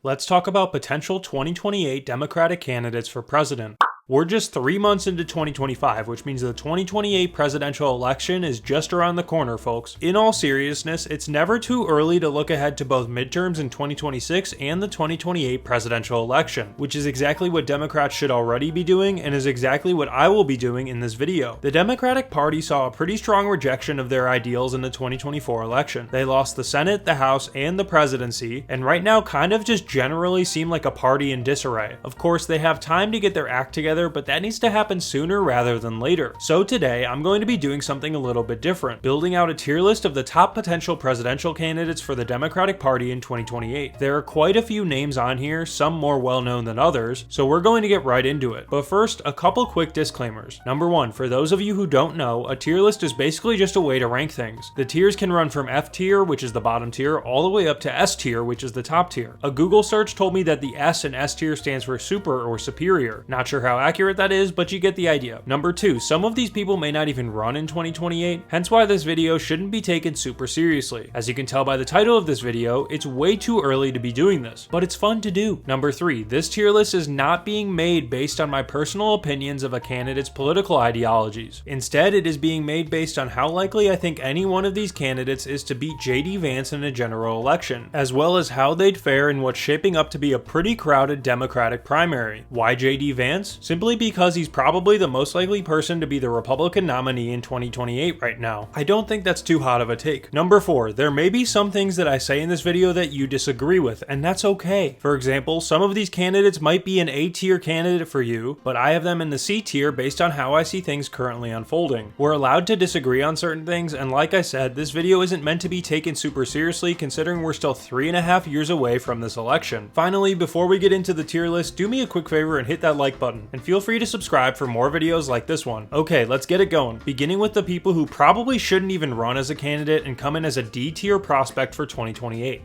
Let's talk about potential 2028 Democratic candidates for president. We're just 3 months into 2025, which means the 2028 presidential election is just around the corner, folks. In all seriousness, it's never too early to look ahead to both midterms in 2026 and the 2028 presidential election, which is exactly what Democrats should already be doing and is exactly what I will be doing in this video. The Democratic Party saw a pretty strong rejection of their ideals in the 2024 election. They lost the Senate, the House, and the presidency, and right now kind of just generally seem like a party in disarray. Of course, they have time to get their act together, but that needs to happen sooner rather than later. So today, I'm going to be doing something a little bit different, building out a tier list of the top potential presidential candidates for the Democratic Party in 2028. There are quite a few names on here, some more well known than others, so we're going to get right into it. But first, a couple quick disclaimers. Number one, for those of you who don't know, a tier list is basically just a way to rank things. The tiers can run from F tier, which is the bottom tier, all the way up to S tier, which is the top tier. A Google search told me that the S in S tier stands for super or superior. Not sure how accurate that is, but you get the idea. Number two, some of these people may not even run in 2028, hence why this video shouldn't be taken super seriously. As you can tell by the title of this video, it's way too early to be doing this, but it's fun to do. Number three, this tier list is not being made based on my personal opinions of a candidate's political ideologies. Instead, it is being made based on how likely I think any one of these candidates is to beat JD Vance in a general election, as well as how they'd fare in what's shaping up to be a pretty crowded Democratic primary. Why JD Vance? Simply because he's probably the most likely person to be the Republican nominee in 2028 right now. I don't think that's too hot of a take. Number four, there may be some things that I say in this video that you disagree with, and that's okay. For example, some of these candidates might be an A tier candidate for you, but I have them in the C tier based on how I see things currently unfolding. We're allowed to disagree on certain things, and like I said, this video isn't meant to be taken super seriously considering we're still 3.5 years away from this election. Finally, before we get into the tier list, do me a quick favor and hit that like button, and feel free to subscribe for more videos like this one. Okay, let's get it going. Beginning with the people who probably shouldn't even run as a candidate and come in as a D tier prospect for 2028.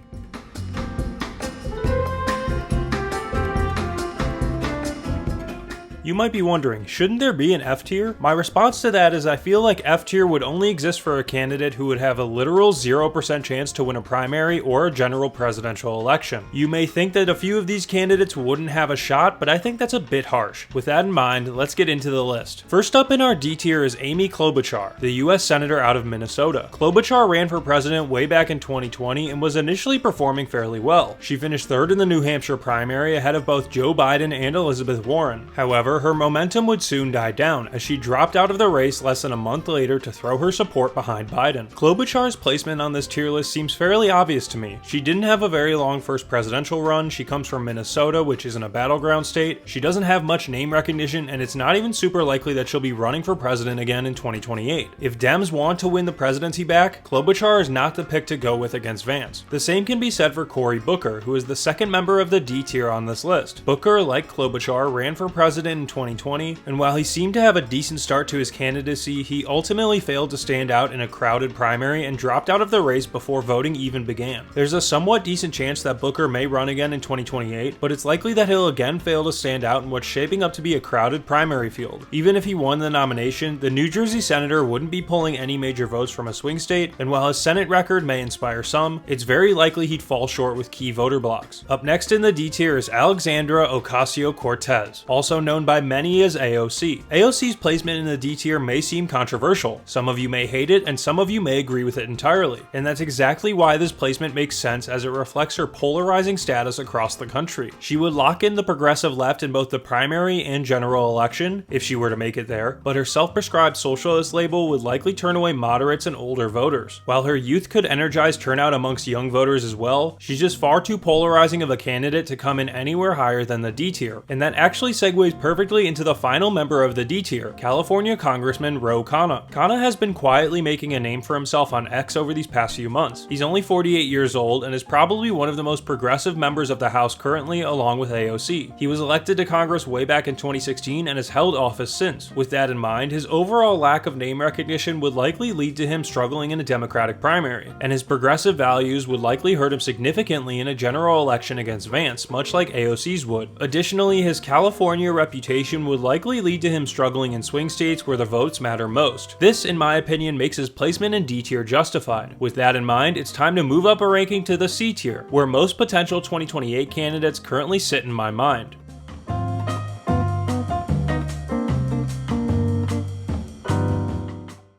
You might be wondering, shouldn't there be an F tier? My response to that is I feel like F tier would only exist for a candidate who would have a literal 0% chance to win a primary or a general presidential election. You may think that a few of these candidates wouldn't have a shot, but I think that's a bit harsh. With that in mind, let's get into the list. First up in our D tier is Amy Klobuchar, the US Senator out of Minnesota. Klobuchar ran for president way back in 2020 and was initially performing fairly well. She finished third in the New Hampshire primary ahead of both Joe Biden and Elizabeth Warren. However, her momentum would soon die down as she dropped out of the race less than a month later to throw her support behind Biden. Klobuchar's placement on this tier list seems fairly obvious to me. She didn't have a very long first presidential run, she comes from Minnesota, which isn't a battleground state, she doesn't have much name recognition, and it's not even super likely that she'll be running for president again in 2028. If Dems want to win the presidency back, Klobuchar is not the pick to go with against Vance. The same can be said for Cory Booker, who is the second member of the D tier on this list. Booker, like Klobuchar, ran for president in 2020, and while he seemed to have a decent start to his candidacy, he ultimately failed to stand out in a crowded primary and dropped out of the race before voting even began. There's a somewhat decent chance that Booker may run again in 2028, but it's likely that he'll again fail to stand out in what's shaping up to be a crowded primary field. Even if he won the nomination, the New Jersey senator wouldn't be pulling any major votes from a swing state, and while his Senate record may inspire some, it's very likely he'd fall short with key voter blocks. Up next in the D tier is Alexandra Ocasio-Cortez, also known by many as AOC. AOC's placement in the D tier may seem controversial. Some of you may hate it, and some of you may agree with it entirely. And that's exactly why this placement makes sense, as it reflects her polarizing status across the country. She would lock in the progressive left in both the primary and general election, if she were to make it there, but her self-prescribed socialist label would likely turn away moderates and older voters. While her youth could energize turnout amongst young voters as well, she's just far too polarizing of a candidate to come in anywhere higher than the D tier. And that actually segues perfectly into the final member of the D tier, California Congressman Ro Khanna. Khanna has been quietly making a name for himself on X over these past few months. He's only 48 years old and is probably one of the most progressive members of the House currently, along with AOC. He was elected to Congress way back in 2016 and has held office since. With that in mind, his overall lack of name recognition would likely lead to him struggling in a Democratic primary, and his progressive values would likely hurt him significantly in a general election against Vance, much like AOC's would. Additionally, his California reputation rotation would likely lead to him struggling in swing states where the votes matter most. This, in my opinion, makes his placement in D tier justified. With that in mind, it's time to move up a ranking to the C tier, where most potential 2028 candidates currently sit in my mind.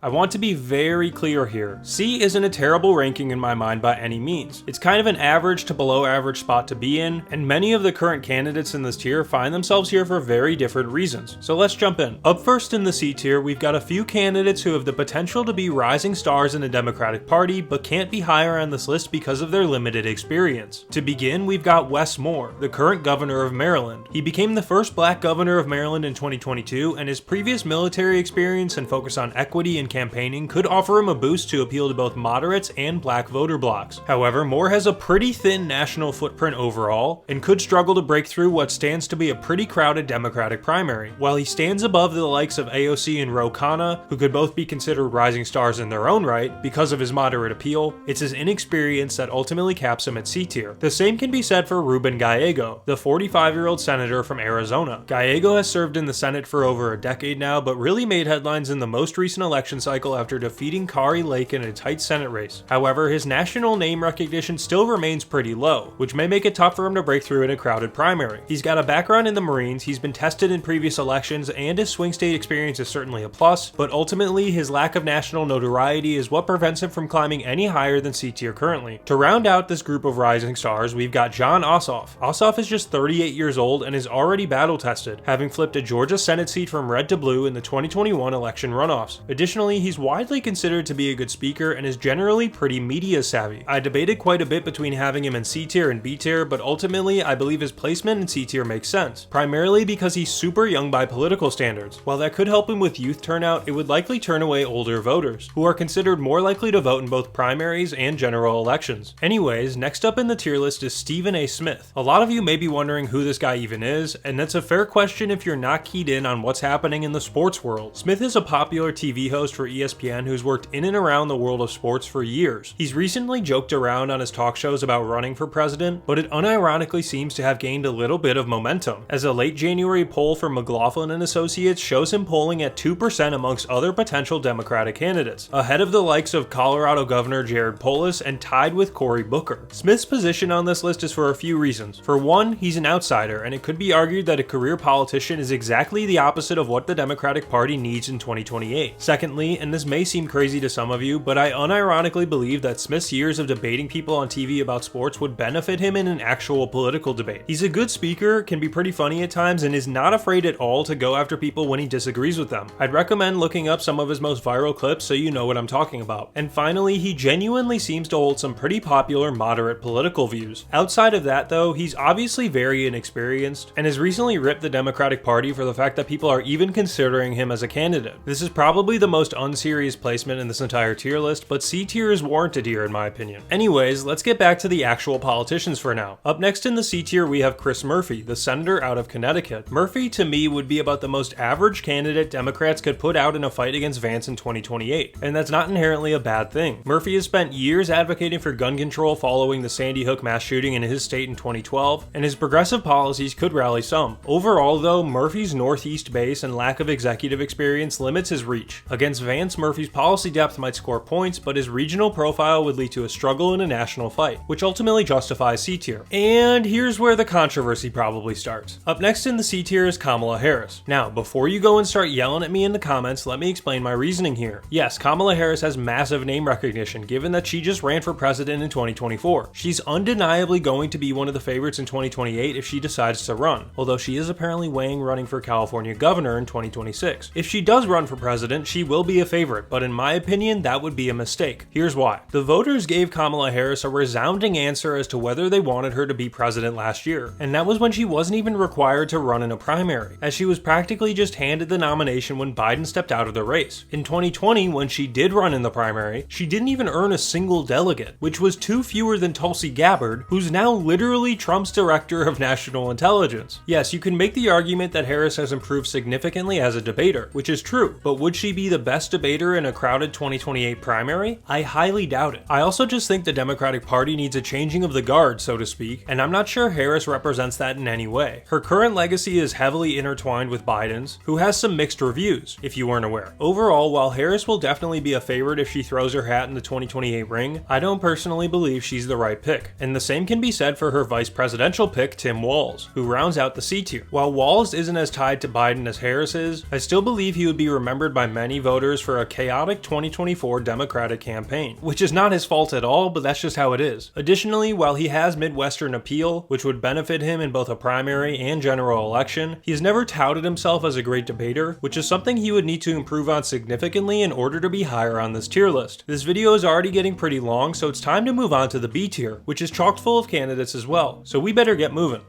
I want to be very clear here. C isn't a terrible ranking in my mind by any means. It's kind of an average to below average spot to be in, and many of the current candidates in this tier find themselves here for very different reasons. So let's jump in. Up first in the C tier, we've got a few candidates who have the potential to be rising stars in the Democratic Party, but can't be higher on this list because of their limited experience. To begin, we've got Wes Moore, the current governor of Maryland. He became the first black governor of Maryland in 2022, and his previous military experience and focus on equity and campaigning could offer him a boost to appeal to both moderates and black voter blocs. However, Moore has a pretty thin national footprint overall and could struggle to break through what stands to be a pretty crowded Democratic primary. While he stands above the likes of AOC and Ro Khanna, who could both be considered rising stars in their own right because of his moderate appeal, it's his inexperience that ultimately caps him at C tier. The same can be said for Ruben Gallego, the 45-year-old senator from Arizona. Gallego has served in the Senate for over a decade now, but really made headlines in the most recent election cycle after defeating Kari Lake in a tight Senate race. However, his national name recognition still remains pretty low, which may make it tough for him to break through in a crowded primary. He's got a background in the Marines, he's been tested in previous elections, and his swing state experience is certainly a plus, but ultimately his lack of national notoriety is what prevents him from climbing any higher than C tier currently. To round out this group of rising stars, we've got Jon Ossoff. Ossoff is just 38 years old and is already battle tested, having flipped a Georgia Senate seat from red to blue in the 2021 election runoffs. Additionally, he's widely considered to be a good speaker and is generally pretty media savvy. I debated quite a bit between having him in C tier and B tier, but ultimately I believe his placement in C tier makes sense, primarily because he's super young by political standards. While that could help him with youth turnout, it would likely turn away older voters, who are considered more likely to vote in both primaries and general elections. Anyways, next up in the tier list is Stephen A. Smith. A lot of you may be wondering who this guy even is, and that's a fair question if you're not keyed in on what's happening in the sports world. Smith is a popular TV host for ESPN who's worked in and around the world of sports for years. He's recently joked around on his talk shows about running for president, but it unironically seems to have gained a little bit of momentum, as a late January poll from McLaughlin and Associates shows him polling at 2% amongst other potential Democratic candidates, ahead of the likes of Colorado Governor Jared Polis and tied with Cory Booker. Smith's position on this list is for a few reasons. For one, he's an outsider, and it could be argued that a career politician is exactly the opposite of what the Democratic Party needs in 2028. Secondly, and this may seem crazy to some of you, but I unironically believe that Smith's years of debating people on TV about sports would benefit him in an actual political debate. He's a good speaker, can be pretty funny at times, and is not afraid at all to go after people when he disagrees with them. I'd recommend looking up some of his most viral clips so you know what I'm talking about. And finally, he genuinely seems to hold some pretty popular moderate political views. Outside of that though, he's obviously very inexperienced, and has recently ripped the Democratic Party for the fact that people are even considering him as a candidate. This is probably the most unserious placement in this entire tier list, but C tier is warranted here in my opinion. Anyways, let's get back to the actual politicians for now. Up next in the C tier we have Chris Murphy, the senator out of Connecticut. Murphy to me would be about the most average candidate Democrats could put out in a fight against Vance in 2028, and that's not inherently a bad thing. Murphy has spent years advocating for gun control following the Sandy Hook mass shooting in his state in 2012, and his progressive policies could rally some. Overall though, Murphy's Northeast base and lack of executive experience limits his reach. Against Vance, Murphy's policy depth might score points, but his regional profile would lead to a struggle in a national fight, which ultimately justifies C tier. And here's where the controversy probably starts. Up next in the C tier is Kamala Harris. Now, before you go and start yelling at me in the comments, let me explain my reasoning here. Yes, Kamala Harris has massive name recognition given that she just ran for president in 2024. She's undeniably going to be one of the favorites in 2028 if she decides to run, although she is apparently weighing running for California governor in 2026. If she does run for president, she will be a favorite, but in my opinion, that would be a mistake. Here's why. The voters gave Kamala Harris a resounding answer as to whether they wanted her to be president last year, and that was when she wasn't even required to run in a primary, as she was practically just handed the nomination when Biden stepped out of the race. In 2020, when she did run in the primary, she didn't even earn a single delegate, which was 2 fewer than Tulsi Gabbard, who's now literally Trump's director of national intelligence. Yes, you can make the argument that Harris has improved significantly as a debater, which is true, but would she be the best best debater in a crowded 2028 primary? I highly doubt it. I also just think the Democratic Party needs a changing of the guard, so to speak, and I'm not sure Harris represents that in any way. Her current legacy is heavily intertwined with Biden's, who has some mixed reviews, if you weren't aware. Overall, while Harris will definitely be a favorite if she throws her hat in the 2028 ring, I don't personally believe she's the right pick. And the same can be said for her vice presidential pick, Tim Walz, who rounds out the C tier. While Walz isn't as tied to Biden as Harris is, I still believe he would be remembered by many voters for a chaotic 2024 Democratic campaign, which is not his fault at all, but that's just how it is. Additionally, while he has Midwestern appeal, which would benefit him in both a primary and general election, he has never touted himself as a great debater, which is something he would need to improve on significantly in order to be higher on this tier list. This video is already getting pretty long, so it's time to move on to the B tier, which is chock full of candidates as well, so we better get moving.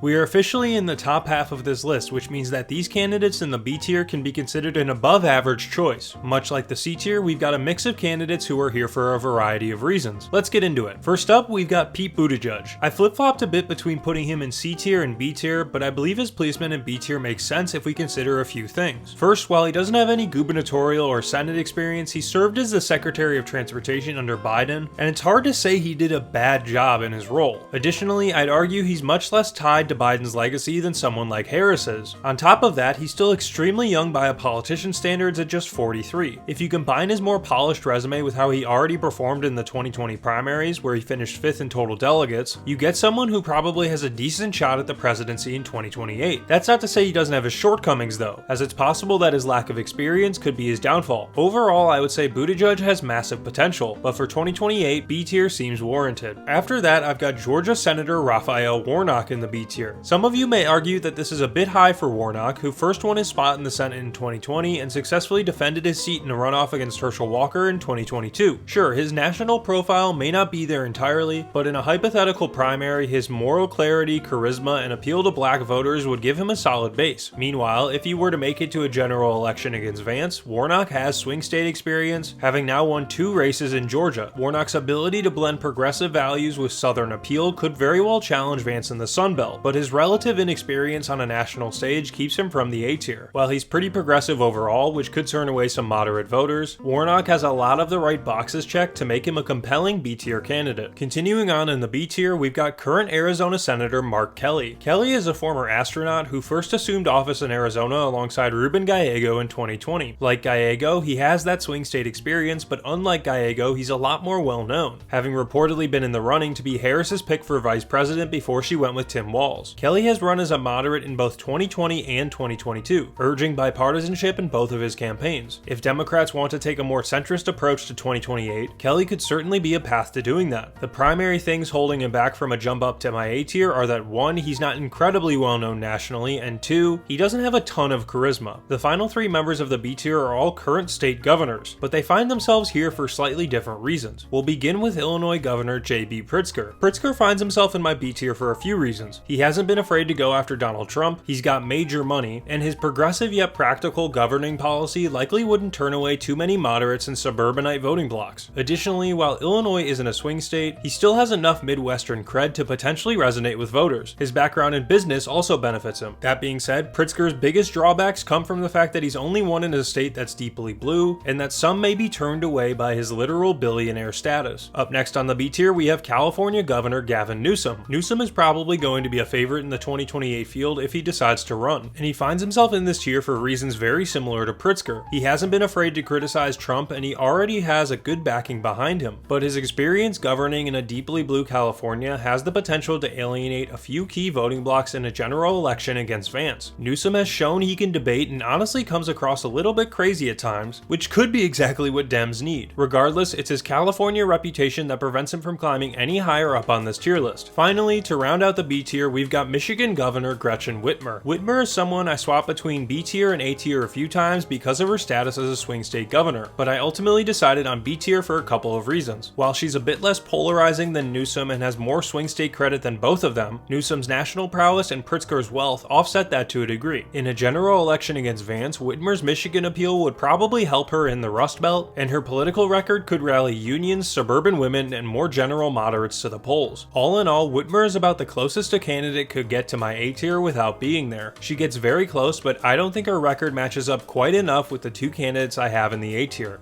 We are officially in the top half of this list, which means that these candidates in the B tier can be considered an above average choice. Much like the C tier, we've got a mix of candidates who are here for a variety of reasons. Let's get into it. First up, we've got Pete Buttigieg. I flip-flopped a bit between putting him in C tier and B tier, but I believe his placement in B tier makes sense if we consider a few things. First, while he doesn't have any gubernatorial or Senate experience, he served as the Secretary of Transportation under Biden, and it's hard to say he did a bad job in his role. Additionally, I'd argue he's much less tied to Biden's legacy than someone like Harris is. On top of that, he's still extremely young by a politician's standards at just 43. If you combine his more polished resume with how he already performed in the 2020 primaries, where he finished 5th in total delegates, you get someone who probably has a decent shot at the presidency in 2028. That's not to say he doesn't have his shortcomings though, as it's possible that his lack of experience could be his downfall. Overall, I would say Buttigieg has massive potential, but for 2028, B tier seems warranted. After that, I've got Georgia Senator Raphael Warnock in the B tier. Some of you may argue that this is a bit high for Warnock, who first won his spot in the Senate in 2020 and successfully defended his seat in a runoff against Herschel Walker in 2022. Sure, his national profile may not be there entirely, but in a hypothetical primary, his moral clarity, charisma, and appeal to black voters would give him a solid base. Meanwhile, if he were to make it to a general election against Vance, Warnock has swing state experience, having now won 2 races in Georgia. Warnock's ability to blend progressive values with Southern appeal could very well challenge Vance in the Sun Belt, but his relative inexperience on a national stage keeps him from the A tier. While he's pretty progressive overall, which could turn away some moderate voters, Warnock has a lot of the right boxes checked to make him a compelling B tier candidate. Continuing on in the B tier, we've got current Arizona Senator Mark Kelly. Kelly is a former astronaut who first assumed office in Arizona alongside Ruben Gallego in 2020. Like Gallego, he has that swing state experience, but unlike Gallego, he's a lot more well known, having reportedly been in the running to be Harris's pick for vice president before she went with Tim Walz. Kelly has run as a moderate in both 2020 and 2022, urging bipartisanship in both of his campaigns. If Democrats want to take a more centrist approach to 2028, Kelly could certainly be a path to doing that. The primary things holding him back from a jump up to my A tier are that 1, he's not incredibly well known nationally, and 2, he doesn't have a ton of charisma. The final 3 members of the B tier are all current state governors, but they find themselves here for slightly different reasons. We'll begin with Illinois Governor J.B. Pritzker. Pritzker finds himself in my B tier for a few reasons. He hasn't been afraid to go after Donald Trump, he's got major money, and his progressive yet practical governing policy likely wouldn't turn away too many moderates and suburbanite voting blocks. Additionally, while Illinois isn't a swing state, he still has enough Midwestern cred to potentially resonate with voters. His background in business also benefits him. That being said, Pritzker's biggest drawbacks come from the fact that he's only won in a state that's deeply blue, and that some may be turned away by his literal billionaire status. Up next on the B tier, we have California Governor Gavin Newsom. Newsom is probably going to be a favorite in the 2028 field if he decides to run, and he finds himself in this tier for reasons very similar to Pritzker. He hasn't been afraid to criticize Trump, and he already has a good backing behind him, but his experience governing in a deeply blue California has the potential to alienate a few key voting blocks in a general election against Vance. Newsom has shown he can debate and honestly comes across a little bit crazy at times, which could be exactly what Dems need. Regardless, it's his California reputation that prevents him from climbing any higher up on this tier list. Finally, to round out the B tier, we've got Michigan Governor Gretchen Whitmer. Whitmer is someone I swap between B tier and A tier a few times because of her status as a swing state governor, but I ultimately decided on B tier for a couple of reasons. While she's a bit less polarizing than Newsom and has more swing state credit than both of them, Newsom's national prowess and Pritzker's wealth offset that to a degree. In a general election against Vance, Whitmer's Michigan appeal would probably help her in the Rust Belt, and her political record could rally unions, suburban women, and more general moderates to the polls. All in all, Whitmer is about the closest a candidate candidate could get to my A tier without being there. She gets very close, but I don't think her record matches up quite enough with the two candidates I have in the A tier.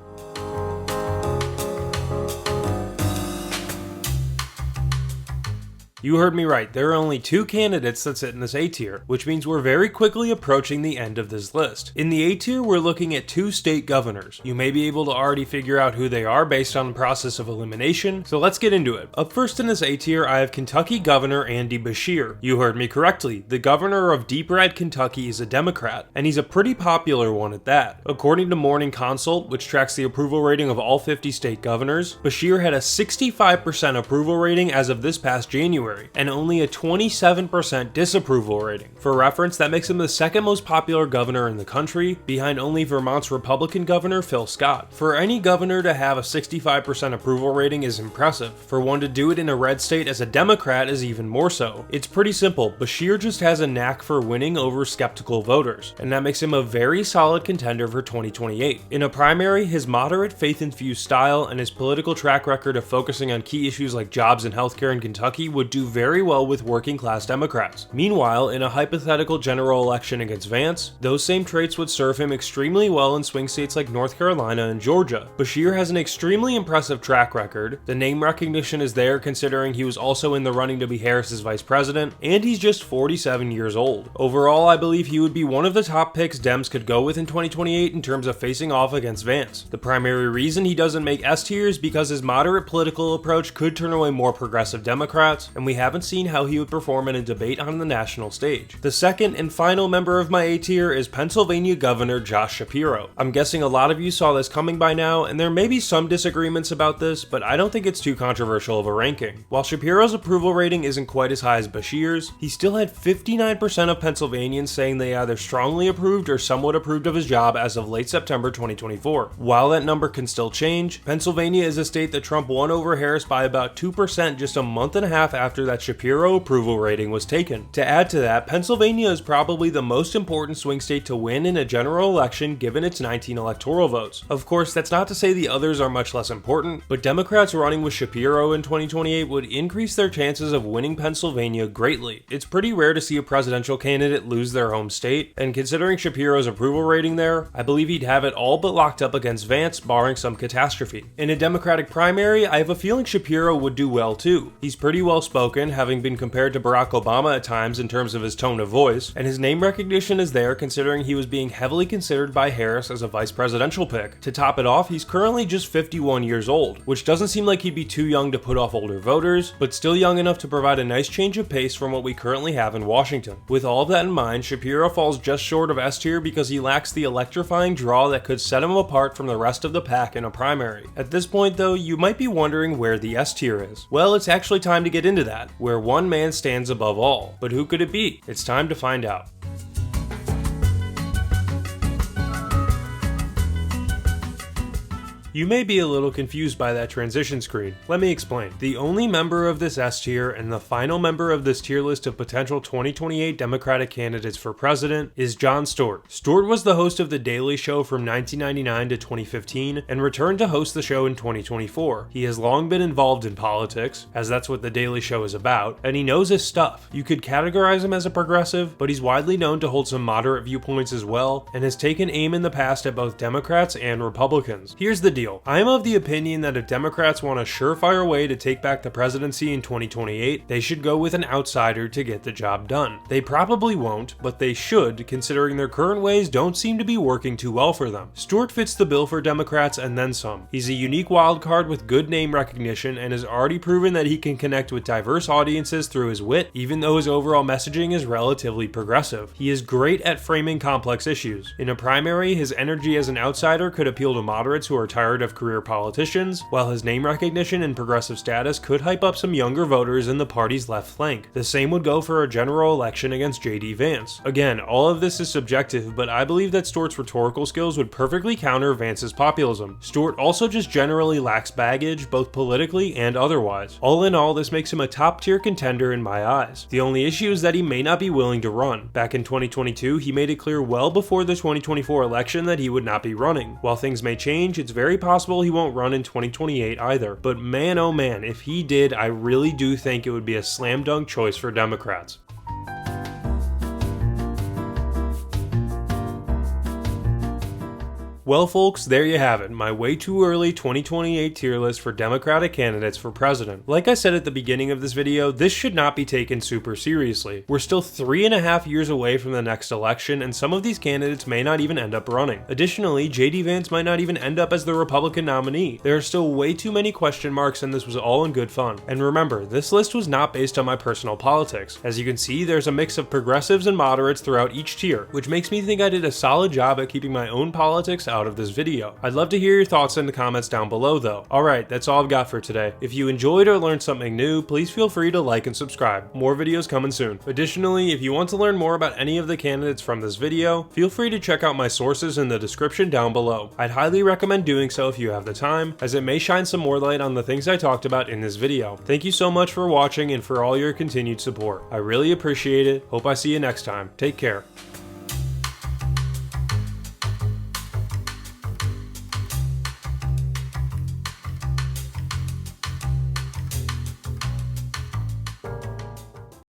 You heard me right, there are only two candidates that sit in this A tier, which means we're very quickly approaching the end of this list. In the A tier, we're looking at two state governors. You may be able to already figure out who they are based on the process of elimination, so let's get into it. Up first in this A tier, I have Kentucky Governor Andy Beshear. You heard me correctly, the governor of Deep Red, Kentucky is a Democrat, and he's a pretty popular one at that. According to Morning Consult, which tracks the approval rating of all 50 state governors, Beshear had a 65% approval rating as of this past January, and only a 27% disapproval rating. For reference, that makes him the second most popular governor in the country, behind only Vermont's Republican governor Phil Scott. For any governor to have a 65% approval rating is impressive. For one to do it in a red state as a Democrat is even more so. It's pretty simple, Beshear just has a knack for winning over skeptical voters, and that makes him a very solid contender for 2028. In a primary, his moderate, faith-infused style and his political track record of focusing on key issues like jobs and healthcare in Kentucky would do very well with working class Democrats. Meanwhile, in a hypothetical general election against Vance, those same traits would serve him extremely well in swing states like North Carolina and Georgia. Beshear has an extremely impressive track record, the name recognition is there considering he was also in the running to be Harris's vice president, and he's just 47 years old. Overall, I believe he would be one of the top picks Dems could go with in 2028 in terms of facing off against Vance. The primary reason he doesn't make S tier is because his moderate political approach could turn away more progressive Democrats, and we haven't seen how he would perform in a debate on the national stage. The second and final member of my A tier is Pennsylvania Governor Josh Shapiro. I'm guessing a lot of you saw this coming by now, and there may be some disagreements about this, but I don't think it's too controversial of a ranking. While Shapiro's approval rating isn't quite as high as Beshear's, he still had 59% of Pennsylvanians saying they either strongly approved or somewhat approved of his job as of late September 2024. While that number can still change, Pennsylvania is a state that Trump won over Harris by about 2% just a month and a half after that Shapiro approval rating was taken. To add to that, Pennsylvania is probably the most important swing state to win in a general election given its 19 electoral votes. Of course, that's not to say the others are much less important, but Democrats running with Shapiro in 2028 would increase their chances of winning Pennsylvania greatly. It's pretty rare to see a presidential candidate lose their home state, and considering Shapiro's approval rating there, I believe he'd have it all but locked up against Vance barring some catastrophe. In a Democratic primary, I have a feeling Shapiro would do well too. He's pretty well spoken, having been compared to Barack Obama at times in terms of his tone of voice, and his name recognition is there considering he was being heavily considered by Harris as a vice presidential pick. To top it off, he's currently just 51 years old, which doesn't seem like he'd be too young to put off older voters, but still young enough to provide a nice change of pace from what we currently have in Washington. With all of that in mind, Shapiro falls just short of S tier because he lacks the electrifying draw that could set him apart from the rest of the pack in a primary. At this point though, you might be wondering where the S tier is. Well, it's actually time to get into that, where one man stands above all. But who could it be? It's time to find out. You may be a little confused by that transition screen. Let me explain. The only member of this S tier and the final member of this tier list of potential 2028 Democratic candidates for president is Jon Stewart. Stewart was the host of The Daily Show from 1999 to 2015 and returned to host the show in 2024. He has long been involved in politics, as that's what The Daily Show is about, and he knows his stuff. You could categorize him as a progressive, but he's widely known to hold some moderate viewpoints as well, and has taken aim in the past at both Democrats and Republicans. Here's the deal. I am of the opinion that if Democrats want a surefire way to take back the presidency in 2028, they should go with an outsider to get the job done. They probably won't, but they should, considering their current ways don't seem to be working too well for them. Stewart fits the bill for Democrats and then some. He's a unique wildcard with good name recognition and has already proven that he can connect with diverse audiences through his wit, even though his overall messaging is relatively progressive. He is great at framing complex issues. In a primary, his energy as an outsider could appeal to moderates who are tired of career politicians, while his name recognition and progressive status could hype up some younger voters in the party's left flank. The same would go for a general election against J.D. Vance. Again, all of this is subjective, but I believe that Stewart's rhetorical skills would perfectly counter Vance's populism. Stewart also just generally lacks baggage, both politically and otherwise. All in all, this makes him a top-tier contender in my eyes. The only issue is that he may not be willing to run. Back in 2022, he made it clear well before the 2024 election that he would not be running. While things may change, it's very possible he won't run in 2028 either. But man oh man, if he did, I really do think it would be a slam dunk choice for Democrats. Well folks, there you have it, my way too early 2028 tier list for Democratic candidates for president. Like I said at the beginning of this video, this should not be taken super seriously. We're still 3.5 years away from the next election, and some of these candidates may not even end up running. Additionally, JD Vance might not even end up as the Republican nominee. There are still way too many question marks, and this was all in good fun. And remember, this list was not based on my personal politics. As you can see, there's a mix of progressives and moderates throughout each tier, which makes me think I did a solid job at keeping my own politics out of this video. I'd love to hear your thoughts in the comments down below though. Alright, that's all I've got for today. If you enjoyed or learned something new, please feel free to like and subscribe. More videos coming soon. Additionally, if you want to learn more about any of the candidates from this video, feel free to check out my sources in the description down below. I'd highly recommend doing so if you have the time, as it may shine some more light on the things I talked about in this video. Thank you so much for watching and for all your continued support. I really appreciate it. Hope I see you next time. Take care.